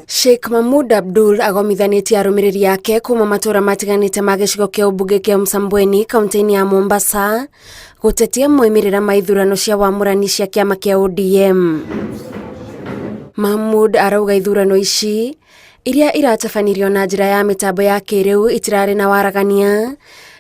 Sheikh Mahmoud Abdul agomithanĩtie arũmĩrĩri yake kuma matũra matiganĩte ma gĩcigo kĩa ũmbunge kĩa Msambweni kaunti-inĩ ya Mombasa gũtetia moimĩrĩra ma ithurano cia wamũrani cia kĩama kĩa ODM. Mahmoud arauga ithurano ici iria iratabanirio na njĩra ya mĩtambo ya kĩrĩu itirarĩ na waragania,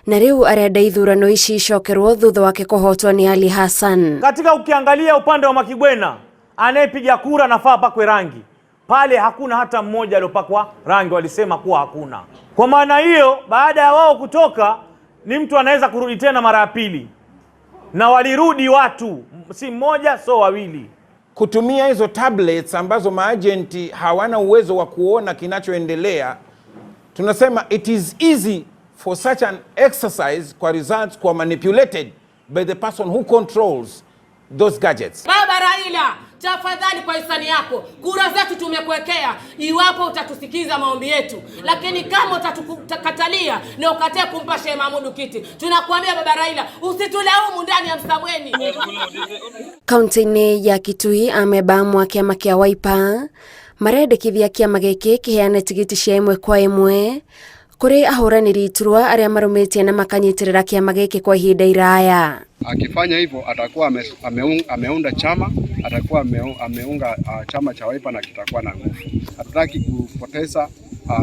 na rĩu arenda ithurano ici icokerwo thutha wake kũhotwo ni Ali Hassan. Katika ukiangalia upande wa Makigwena, anayepiga kura nafaa pakwe rangi. Pale hakuna hata mmoja aliyopakwa rangi, walisema kuwa hakuna. Kwa maana hiyo, baada ya wao kutoka, ni mtu anaweza kurudi tena mara ya pili. Na walirudi watu, si mmoja, so wawili. Kutumia hizo tablets ambazo maagenti hawana uwezo wa kuona kinachoendelea, tunasema it is easy for such an exercise kwa results kwa manipulated by the person who controls those gadgets. Baba Raila, tafadhali kwa hisani yako, kura zetu tumekuwekea iwapo utatusikiza maombi yetu. Lakini kama utatukatalia na ukatae kumpa Sheikh Mahmoud kiti, tunakuambia Baba Raila, usitulaumu ndani ya Msambweni. Kaunti-inĩ ya Kitui amebamwa kĩama kĩa Wiper marendekithia kĩama gĩkĩ kĩheane tigiti cia imwe kwa imwe kuri ahũranĩri iturwa arĩa marũmĩtie na makanyitĩrĩra kĩama gĩkĩ kwa ihinda iraya. Akifanya hivyo atakuwa ameunda chama, atakuwa ameunga chama cha Wiper na kitakuwa na nguvu. Hatutaki kupoteza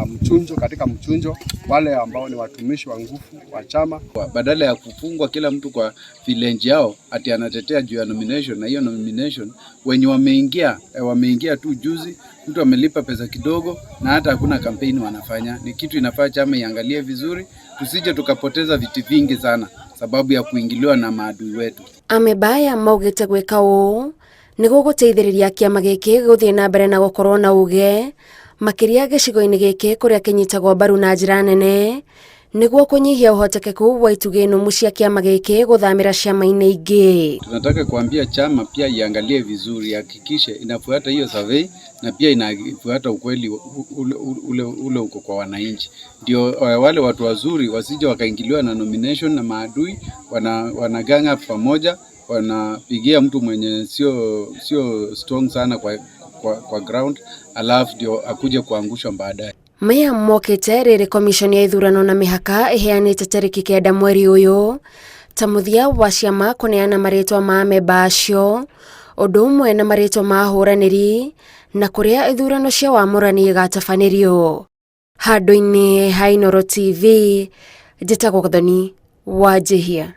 mchunjo katika mchunjo wale ambao ni watumishi wa nguvu wa chama. Badala ya kufungwa kila mtu kwa village yao ati anatetea juu ya nomination, na hiyo nomination wenye wameingia tu juzi, mtu amelipa pesa kidogo na hata hakuna kampeni wanafanya. Ni kitu inafaa chama iangalie vizuri, tusije tukapoteza viti vingi sana sababu ya kuingiliwa na maadui wetu. Amebaya maugĩte gwĩka ũũ nĩ gũgũteithĩrĩria kĩama gĩkĩ gũthiĩ na mbere na gũkorwo na uge makĩria gĩcigo-inĩ gĩkĩ kũrĩa kĩnyitagwo mbaru na njĩra nene nĩguo kũnyihia ũhotekeku wa itugĩ nũmu cia kĩama gĩkĩ gũthamĩra ciama-inĩ ingĩ. Tunataka kuambia chama pia iangalie vizuri, hakikishe inafuata hiyo survey na pia inafuata ukweli ule uko kwa wananchi. Ndio wale watu wazuri wasije wakaingiliwa na nomination na maadui, wanaganga pamoja, wanapigia mtu mwenye sio strong sana kwa ground, alafu ndio akuje kuangushwa baadaye. Maya mokĩte rĩrĩ komishoni ya ithurano na mĩhaka ĩheanĩte tarĩki 9 mweri ũyũ ta mũthia wa ciama kũneana marĩtwa ma amemba acio, ũndũ ũmwe na marĩtwa ma ahũranĩri na kũrĩa ithurano cia wamũrani igatabanĩrio. Handũ-inĩ ha Inooro TV, njĩtagwo Gathoni Wanjihia.